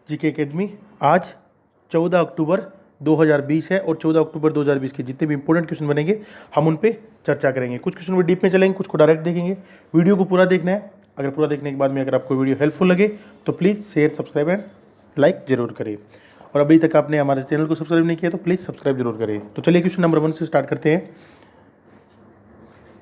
GK academy. आज 14 अक्टूबर 2020 है और 14 अक्टूबर 2020 के जितने भी इंपॉर्टेंट क्वेश्चन बनेंगे हम उन पे चर्चा करेंगे। कुछ क्वेश्चन में डीप में चलेंगे, कुछ को डायरेक्ट देखेंगे। वीडियो को पूरा देखना है। अगर पूरा देखने के बाद में अगर आपको वीडियो हेल्पफुल लगे तो please share, subscribe and like जरूर करें। और अभी तक आपने हमारे चैनल को सब्सक्राइब नहीं किया तो प्लीज़ सब्सक्राइब जरूर करें। तो चलिए क्वेश्चन नंबर 1 से स्टार्ट करते हैं।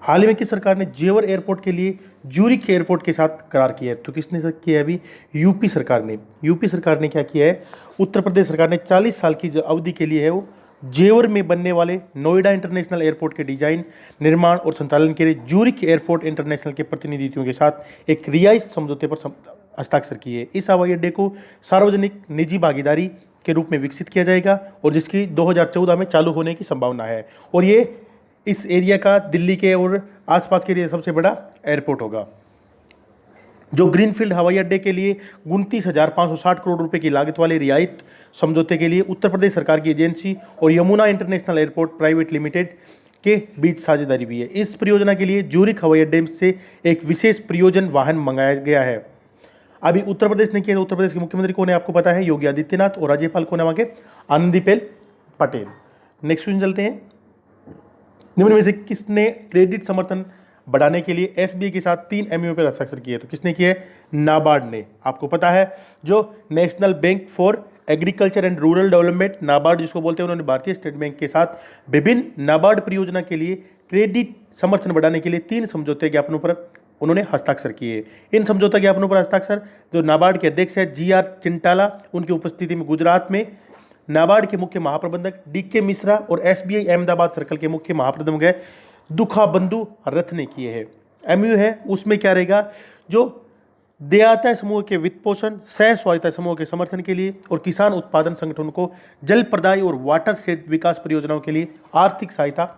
हाल ही में किस सरकार ने जेवर एयरपोर्ट के लिए ज्यूरिख एयरपोर्ट के साथ करार किया है? तो किसने किया है? अभी यूपी सरकार ने। यूपी सरकार ने क्या किया है? उत्तर प्रदेश सरकार ने 40 साल की जो अवधि के लिए है वो जेवर में बनने वाले नोएडा इंटरनेशनल एयरपोर्ट के डिजाइन, निर्माण और संचालन के लिए ज्यूरिख एयरपोर्ट इंटरनेशनल के प्रतिनिधियों के साथ एक रियायत समझौते पर हस्ताक्षर किए। इस हवाई अड्डे को सार्वजनिक निजी भागीदारी के रूप में विकसित किया जाएगा और जिसकी 2014 में चालू होने की संभावना है। और ये इस एरिया का दिल्ली के और आसपास के लिए सबसे बड़ा एयरपोर्ट होगा। जो ग्रीनफील्ड हवाई अड्डे के लिए 29,560 करोड़ रुपए की लागत वाले रियायत समझौते के लिए उत्तर प्रदेश सरकार की एजेंसी और Yamuna international airport private limited के बीच साझेदारी भी है। इस परियोजना के लिए ज्यूरिख हवाई अड्डे से एक विशेष प्रयोजन वाहन मंगाया गया है। अभी उत्तर प्रदेश ने किया। उत्तर प्रदेश के मुख्यमंत्री कौन है आपको पता है? योगी आदित्यनाथ। और राज्यपाल कौन है वहां के? आनंदीबेन पटेल। नेक्स्ट क्वेश्चन चलते हैं। निम्न में से किसने क्रेडिट समर्थन बढ़ाने के लिए एसबीआई के साथ 3 एमओयू पर हस्ताक्षर किए? तो किसने किया है? नाबार्ड ने। आपको पता है जो national bank for agriculture and rural development, NABARD जिसको बोलते हैं, उन्होंने भारतीय स्टेट बैंक के साथ विभिन्न नाबार्ड परियोजना के लिए क्रेडिट समर्थन बढ़ाने के लिए 3 समझौते ज्ञापनों पर उन्होंने हस्ताक्षर किए। इन समझौता ज्ञापनों पर हस्ताक्षर जो नाबार्ड के अध्यक्ष है GR चिंटाला, उनकी उपस्थिति में गुजरात में नाबार्ड के मुख्य महाप्रबंधक DK मिश्रा और SBI अहमदाबाद सर्कल के मुख्य महाप्रबंधक दुखाबंधु रथ ने किए हैं। एमयू है उसमें क्या रहेगा? जो देयता समूह के वित्त पोषण, सह स्वायत्ता समूह के समर्थन के लिए और किसान उत्पादन संगठनों को जल प्रदाय और वाटर सेट विकास परियोजनाओं के लिए आर्थिक सहायता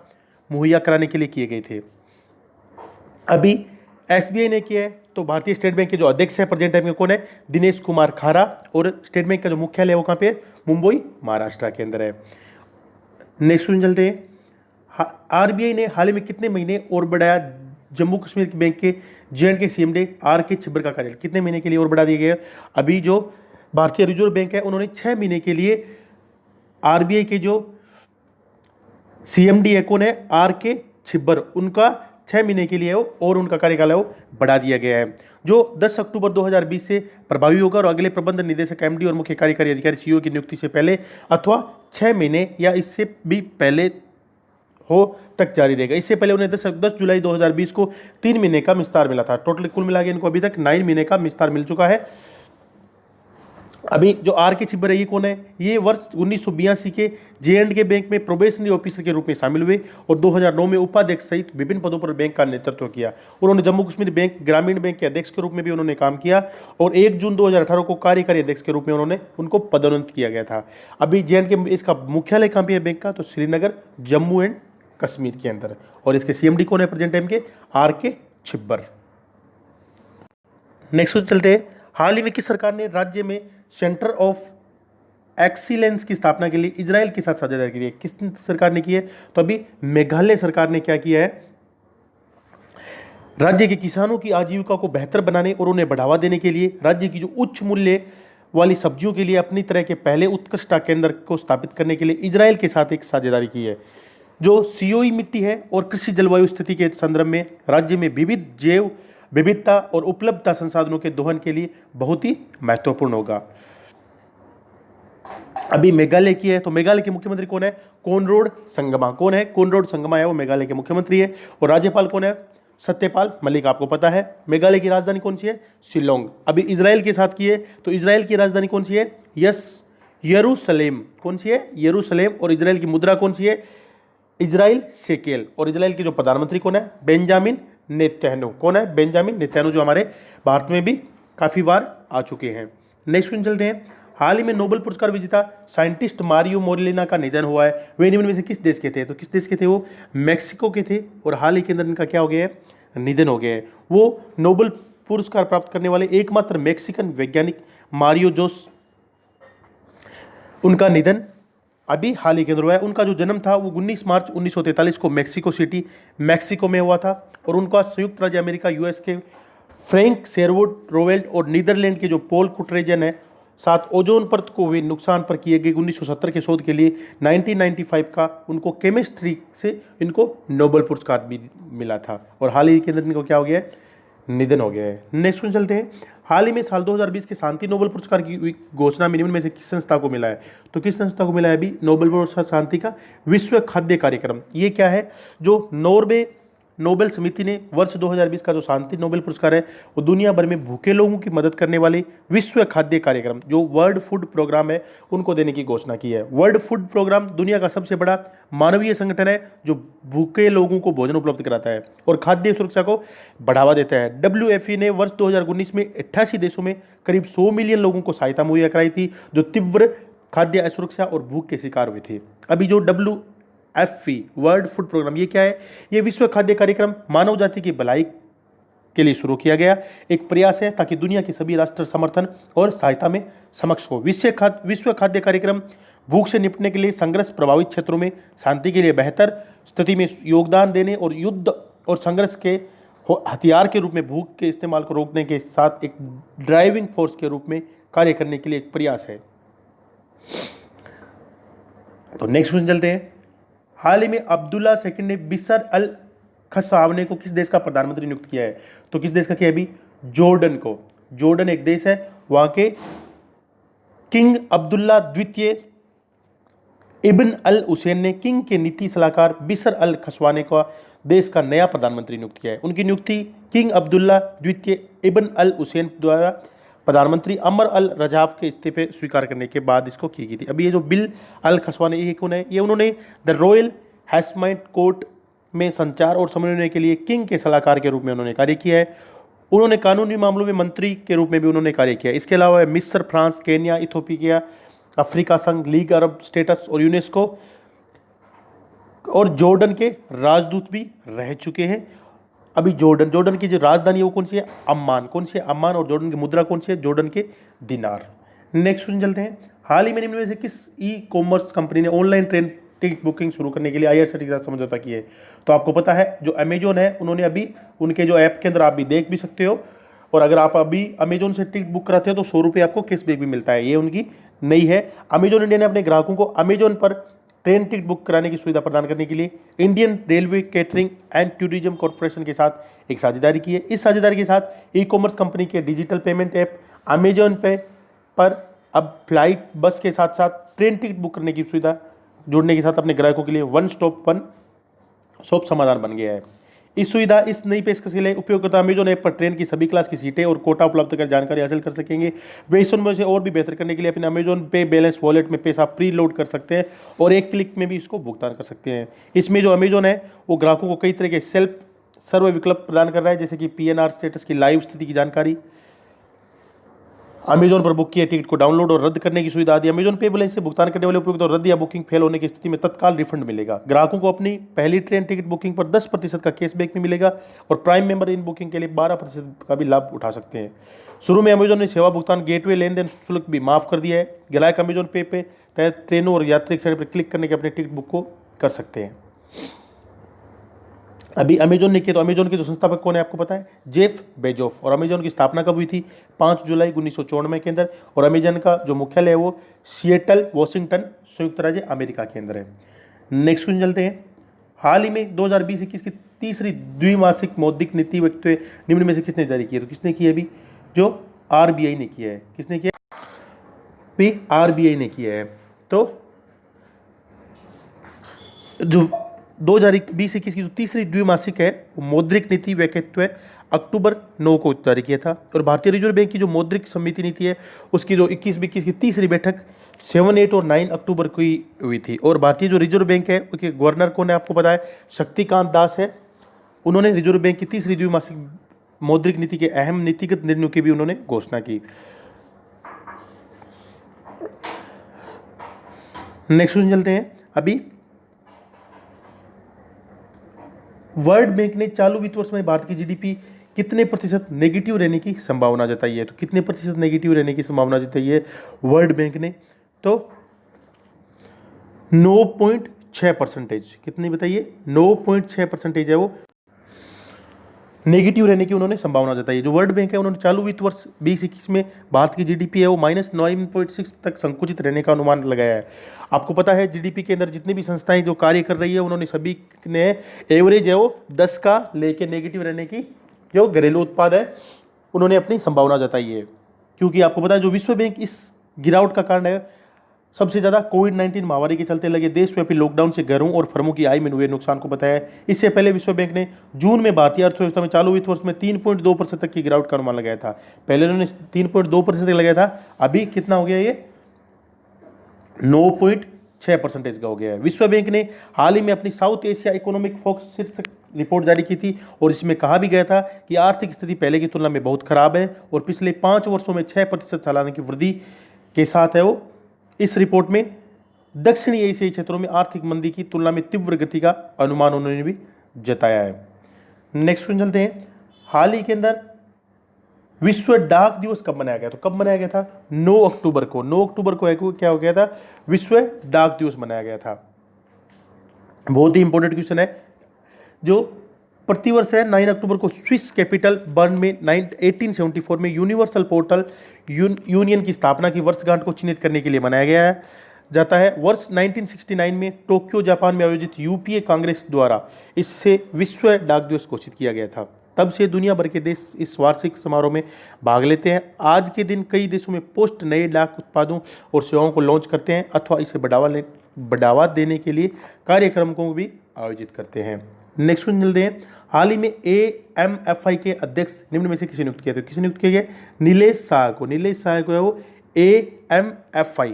मुहैया कराने के लिए किए गए थे। अभी SBI ने किया है तो भारतीय स्टेट बैंक के जो अध्यक्ष है प्रेजेंट टाइम में कौन है? दिनेश कुमार खारा। और स्टेट बैंक का जो मुख्यालय है वो कहाँ पे है? मुंबई, महाराष्ट्र के अंदर है। नेक्स्ट क्वेश्चन चलते हैं। RBI ने हाल ही में कितने महीने और बढ़ाया जम्मू कश्मीर बैंक के J&K CMD RK छिब्बर का कार्यालय? कितने महीने के लिए और बढ़ा दिया गया? अभी जो भारतीय रिजर्व बैंक है उन्होंने 6 महीने के लिए RBI के जो CMD है कौन है? RK छिब्बर, उनका 6 महीने के लिए और उनका कार्यकाल है वो बढ़ा दिया गया है, जो 10 अक्टूबर 2020 से प्रभावी होगा और अगले प्रबंध निदेशक MD और मुख्य कार्यकारी अधिकारी CEO की नियुक्ति से पहले अथवा 6 महीने या इससे भी पहले हो तक जारी रहेगा। इससे पहले उन्हें 10 जुलाई 2020 को 3 महीने का विस्तार मिला था। टोटल कुल मिला के इनको अभी तक 9 महीने का विस्तार मिल चुका है। अभी जो RK छिब्बर है ये कौन है? ये वर्ष 1982 के J&K बैंक में प्रोबेशनरी ऑफिसर के रूप में शामिल हुए और 2009 में उपाध्यक्ष सहित विभिन्न पदों पर बैंक का नेतृत्व किया। उन्होंने जम्मू कश्मीर बैंक ग्रामीण बैंक के अध्यक्ष के रूप में भी उन्होंने काम किया और 1 जून 2018 को कार्यकारी अध्यक्ष के रूप में उन्होंने उनको पदोन्नत किया गया था। अभी J&K इसका मुख्यालय कहाँ पे है बैंक का? तो श्रीनगर, जम्मू एंड कश्मीर के अंदर। और इसके CMD कौन है प्रेजेंट टाइम के? RK छिब्बर। नेक्स्ट चलते हैं। हाल ही में किस सरकार ने राज्य में सेंटर ऑफ एक्सीलेंस की स्थापना के लिए इजराइल के साथ साझेदारी की है? किस सरकार ने की है? तो अभी मेघालय सरकार ने क्या किया है? राज्य के किसानों की आजीविका को बेहतर बनाने और उन्हें बढ़ावा देने के लिए राज्य की जो उच्च मूल्य वाली सब्जियों के लिए अपनी तरह के पहले उत्कृष्टता केंद्र को स्थापित करने के लिए इजराइल के साथ एक साझेदारी की है, जो COE मिट्टी है और कृषि जलवायु स्थिति के संदर्भ में राज्य में विविध जैव विविधता और उपलब्धता संसाधनों के दोहन के लिए बहुत ही महत्वपूर्ण होगा। अभी मेघालय की है तो मेघालय के मुख्यमंत्री कौन है? कोनराड संगमा। कौन है? कोनराड संगमा है वो मेघालय के मुख्यमंत्री है। और राज्यपाल कौन है? सत्यपाल मलिक। आपको पता है। मेघालय की राजधानी कौन सी है? शिलोंग। अभी इजराइल के साथ की है तो इजराइल की राजधानी कौन सी है? यरूशलेम। कौन सी है? यरूशलेम। और इजराइल की मुद्रा कौन सी है? Israel shekel. और इजराइल के जो प्रधानमंत्री कौन है? Benjamin Netanyahu. कौन है? बेंजामिन नेतन्याहू, जो हमारे भारत में भी काफी बार आ चुके हैं। नेक्स्ट क्वेश्चन चलते हैं। हाल ही में नोबेल पुरस्कार विजेता साइंटिस्ट मारियो मोरेलिना का निधन हुआ है। वे निम्न में से किस देश के थे? तो किस देश के थे वो? मैक्सिको के थे। और हाल ही के अंदर इनका क्या हो गया है? निधन हो गया है। वो नोबेल पुरस्कार प्राप्त करने वाले एकमात्र मैक्सिकन वैज्ञानिक मारियो जोस, उनका निधन अभी हाल ही के अंदर हुआ है। उनका जो जन्म था वो 19 मार्च 1943 को मैक्सिको सिटी मैक्सिको में हुआ था और उनका संयुक्त राज्य अमेरिका US के फ्रैंक शेरवुड रोवेल्ट और नीदरलैंड के जो पॉल कुट्रेजन है साथ ओजोन परत को हुए नुकसान पर किए गए 1970 के शोध के लिए 1995 का उनको केमिस्ट्री से इनको नोबेल पुरस्कार भी मिला था। और हाल ही के अंदर इनको क्या हो गया है, निधन हो गया है। नेक्स्ट क्वेश्चन चलते हैं। हाल ही में साल 2020 के शांति नोबेल पुरस्कार की घोषणा निम्न में से किस संस्था को मिला है? तो किस संस्था को मिला है अभी नोबेल पुरस्कार शांति का? विश्व खाद्य कार्यक्रम। ये क्या है? जो नॉर्वे नोबेल समिति ने वर्ष 2020 का जो शांति नोबेल पुरस्कार है वो दुनिया भर में भूखे लोगों की मदद करने वाले विश्व खाद्य कार्यक्रम जो वर्ल्ड फूड प्रोग्राम है उनको देने की घोषणा की है। वर्ल्ड फूड प्रोग्राम दुनिया का सबसे बड़ा मानवीय संगठन है जो भूखे लोगों को भोजन उपलब्ध कराता है और खाद्य सुरक्षा को बढ़ावा देता है। WFP ने वर्ष 2019 में 88 देशों में करीब 100 मिलियन लोगों को सहायता मुहैया कराई थी जो तीव्र खाद्य असुरक्षा और भूख के शिकार हुए थे। अभी जो WFP वर्ल्ड फूड प्रोग्राम ये क्या है? ये विश्व खाद्य कार्यक्रम मानव जाति की भलाई के लिए शुरू किया गया एक प्रयास है ताकि दुनिया के सभी राष्ट्र समर्थन और सहायता में समक्ष हो। विश्व खाद्य कार्यक्रम भूख से निपटने के लिए संघर्ष प्रभावित क्षेत्रों में शांति के लिए बेहतर स्थिति में योगदान देने और युद्ध और संघर्ष के हथियार के रूप में भूख के इस्तेमाल को रोकने के साथ एक ड्राइविंग फोर्स के रूप में कार्य करने के लिए एक प्रयास है। तो नेक्स्ट क्वेश्चन चलते हैं। हाल ही में अब्दुल्ला सेकंड ने बिशर अल खसावने को किस देश का प्रधानमंत्री नियुक्त किया है? तो किस देश का किया अभी? जॉर्डन को। जॉर्डन एक देश है, वहां के किंग अब्दुल्ला द्वितीय इब्न अल हुसैन ने किंग के नीति सलाहकार बिशर अल खसवाने को देश का नया प्रधानमंत्री नियुक्त किया है। उनकी नियुक्ति किंग अब्दुल्ला द्वितीय इब्न अल हुसैन द्वारा प्रधानमंत्री अमर अल रजाफ के इस्तीफे स्वीकार करने के बाद इसको की गई थी। अभी ये जो बिल अल खसवाने ये कौन है? ये उन्होंने द रॉयल हैस्माइट कोर्ट में संचार और समन्वय के लिए किंग के सलाहकार के रूप में उन्होंने कार्य किया है। उन्होंने कानूनी मामलों में मंत्री के रूप में भी उन्होंने कार्य किया। इसके अलावा मिस्र, फ्रांस, केन्या, इथोपिया, अफ्रीका संघ, लीग अरब स्टेट्स और यूनेस्को और जॉर्डन के राजदूत भी रह चुके हैं। अभी जॉर्डन की जो राजधानी है वो कौन सी है? अम्मान। कौन सी है? अम्मान। और जॉर्डन की मुद्रा कौन सी है? जॉर्डन के दिनार। नेक्स्ट क्वेश्चन चलते हैं। हाल ही में निम्न में से किस ई कॉमर्स कंपनी ने ऑनलाइन ट्रेन टिकट बुकिंग शुरू करने के लिए IRCTC के साथ समझौता किया है? तो आपको पता है जो अमेजोन है उन्होंने अभी उनके जो ऐप के अंदर आप भी देख भी सकते हो, और अगर आप अभी अमेजोन से टिकट बुक कराते हो तो 100 रुपये आपको कैशबैक भी मिलता है। ये उनकी नई है। अमेजोन इंडिया ने अपने ग्राहकों को अमेजोन पर ट्रेन टिकट बुक कराने की सुविधा प्रदान करने के लिए Indian railway catering and tourism corporation के साथ एक साझेदारी की है। इस साझेदारी के साथ ई कॉमर्स कंपनी के डिजिटल पेमेंट ऐप अमेजोन पे पर अब फ्लाइट, बस के साथ साथ ट्रेन टिकट बुक करने की सुविधा जुड़ने के साथ अपने ग्राहकों के लिए वन शॉप समाधान बन गया है। इस नई पेशकश के लिए उपयोगकर्ता अमेजोन ऐप पर ट्रेन की सभी क्लास की सीटें और कोटा उपलब्ध कर जानकारी हासिल कर सकेंगे। वे इसे और भी बेहतर करने के लिए अपने अमेजोन पे बैलेंस वॉलेट में पैसा प्री लोड कर सकते हैं और एक क्लिक में भी इसको भुगतान कर सकते हैं। इसमें जो अमेजोन है वो ग्राहकों को कई तरह के सेल्फ सर्व विकल्प प्रदान कर रहा है, जैसे कि PNR स्टेटस की लाइव स्थिति की जानकारी, अमेजोन पर बुक किए टिकट को डाउनलोड और रद्द करने की सुविधा आदि। अमेजोन पे बैलेंस से भुगतान करने वाले उपयोगकर्ता रद्द या बुकिंग फेल होने की स्थिति में तत्काल रिफंड मिलेगा। ग्राहकों को अपनी पहली ट्रेन टिकट बुकिंग पर 10% का कैशबैक भी मिलेगा और प्राइम मेंबर इन बुकिंग के लिए 12% का भी लाभ उठा सकते हैं। शुरू में अमेजोन ने सेवा भुगतान गेटवे लेनदेन शुल्क भी माफ कर दिया है। ग्राहक अमेजोन पे तहत ट्रेनों और यात्री श्रेणी पर क्लिक करने के अपने टिकट बुक को कर सकते हैं। अभी अमेजोन ने किया तो अमेजोन के जो संस्थापक कौन है आपको पता है? Jeff Bezos. और अमेजोन की स्थापना कब हुई थी? 5 जुलाई 1994 के अंदर। और अमेजोन का जो मुख्यालय है वो सिएटल, वॉशिंगटन, संयुक्त राज्य अमेरिका के अंदर है। नेक्स्ट क्वेश्चन चलते हैं। हाल ही में 2020-21 की तीसरी द्विमासिक मौद्रिक नीति निम्न में से किसने जारी की है? तो किसने की है अभी? जो RBI ने किया है। किसने किया? भी RBI ने किया है। तो जो 2020-21 की जो तीसरी द्विमासिक है वो मौद्रिक नीति व्यक्तित्व है अक्टूबर 9 को जारी किया था। और भारतीय रिजर्व बैंक की जो मौद्रिक समिति नीति है उसकी जो 21-22 की तीसरी बैठक 7, 8 और 9 अक्टूबर को हुई थी। और भारतीय जो रिजर्व बैंक है उसके गवर्नर कौन है आपको पता है? शक्तिकांत दास है। उन्होंने रिजर्व बैंक की तीसरी द्विमासिक मौद्रिक नीति के अहम नीतिगत निर्णयों की भी उन्होंने घोषणा की। नेक्स्ट क्वेश्चन चलते हैं। अभी वर्ल्ड बैंक ने चालू वित्त वर्ष में भारत की GDP कितने प्रतिशत नेगेटिव रहने की संभावना जताई है? तो कितने प्रतिशत नेगेटिव रहने की संभावना जताई है वर्ल्ड बैंक ने? तो 9.6%। कितनी बताइए? 9.6% है वो। नेगेटिव रहने की उन्होंने संभावना जताई है। जो वर्ल्ड बैंक है उन्होंने चालू वित्त वर्ष 2021 में भारत की जीडीपी है वो -9.6 तक संकुचित रहने का अनुमान लगाया है। आपको पता है जीडीपी के अंदर जितनी भी संस्थाएं जो कार्य कर रही है उन्होंने सभी ने एवरेज है वो 10 का लेके नेगेटिव रहने की जो घरेलू उत्पाद है उन्होंने अपनी संभावना जताई है। क्योंकि आपको पता है जो विश्व बैंक इस गिरावट का कारण है सबसे ज़्यादा कोविड-19 महामारी के चलते लगे देशव्यापी लॉकडाउन से घरों और फर्मों की आय में हुए नुकसान को बताया है। इससे पहले विश्व बैंक ने जून में भारतीय अर्थव्यवस्था में चालू वित्त वर्ष में 3.2% तक की गिरावट का अनुमान लगाया था। पहले उन्होंने 3.2% तक लगाया था, अभी कितना हो गया ये 9.6% का हो गया है। विश्व बैंक ने हाल ही में अपनी साउथ एशिया इकोनॉमिक फोकस शीर्षक रिपोर्ट जारी की थी और इसमें कहा भी गया था कि आर्थिक स्थिति पहले की तुलना में बहुत खराब है और पिछले 5 वर्षों में 6% सालाना की वृद्धि के साथ है वो इस रिपोर्ट में दक्षिणी एशियाई क्षेत्रों में आर्थिक मंदी की तुलना में तीव्र गति का अनुमान उन्होंने भी जताया है। नेक्स्ट क्वेश्चन चलते हैं। हाल ही के अंदर विश्व डाक दिवस कब मनाया गया? तो कब मनाया गया था? 9 अक्टूबर को। 9 अक्टूबर को क्या हो गया था? विश्व डाक दिवस मनाया गया था। बहुत ही इंपॉर्टेंट क्वेश्चन है। जो प्रतिवर्ष है 9 अक्टूबर को स्विस कैपिटल बर्न में 1874 में यूनिवर्सल पोर्टल यूनियन की स्थापना की वर्षगांठ को चिन्हित करने के लिए मनाया जाता है। वर्ष 1969 में टोक्यो जापान में आयोजित यूपीए कांग्रेस द्वारा इससे विश्व डाक दिवस घोषित किया गया था। तब से दुनिया भर के देश इस वार्षिक समारोह में भाग लेते हैं। आज के दिन कई देशों में पोस्ट नए डाक उत्पादों और सेवाओं को लॉन्च करते हैं अथवा इसे बढ़ावा देने के लिए कार्यक्रम को भी आयोजित करते हैं। नेक्स्ट क्वेश्चन चलते हैं। हाल ही में AMFI के अध्यक्ष निम्न में से किसे नियुक्त किया? तो किसे नियुक्त किया गया? नीलेश शाह को। नीलेश शाह को है वो AMFI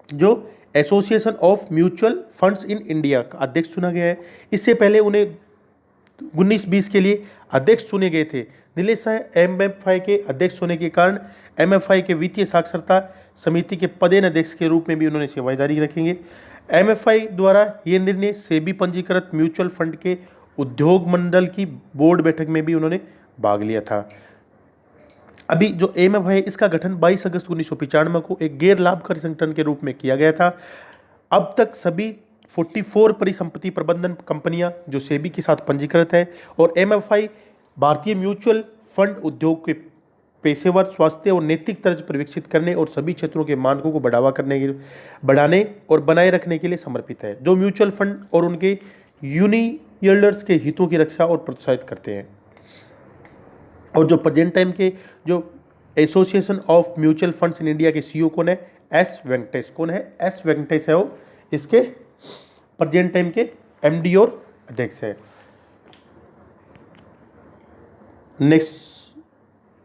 जो association of mutual funds in India का अध्यक्ष चुना गया है। इससे पहले उन्हें 19-20 के लिए अध्यक्ष चुने गए थे। नीलेश शाह MFI के अध्यक्ष होने के कारण MFI के वित्तीय साक्षरता समिति के पदेन अध्यक्ष के रूप में भी उन्होंने सेवाएं जारी रखेंगे। MFI द्वारा ये निर्णय सेबी पंजीकृत म्यूचुअल फंड के उद्योग मंडल की बोर्ड बैठक में भी उन्होंने भाग लिया था। अभी जो AMFI है इसका गठन 22 अगस्त 1995 को एक गैर लाभकारी संगठन के रूप में किया गया था। अब तक सभी 44 परिसंपत्ति प्रबंधन कंपनियां जो सेबी के साथ पंजीकृत है और MFI भारतीय म्यूचुअल फंड उद्योग के पेशेवर स्वास्थ्य और नैतिक तर्ज पर विकसित करने और सभी क्षेत्रों के मानकों को बढ़ाने और बनाए रखने के लिए समर्पित है, जो म्यूचुअल फंड और उनके यूनियर्डर्स के हितों की रक्षा और प्रोत्साहित करते हैं। और जो प्रेजेंट टाइम के जो association of mutual funds in India के CEO कौन है? S वेंकटेश। कौन है? S वेंकटेश है वो इसके प्रेजेंट टाइम के MD और अध्यक्ष है। Next,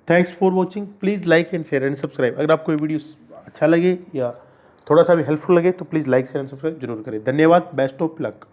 thanks for watching. Please like and share and subscribe. अगर आपको ये वीडियो अच्छा लगे या थोड़ा सा भी हेल्पफुल लगे तो please like share and subscribe जरूर करें। धन्यवाद। Best of luck.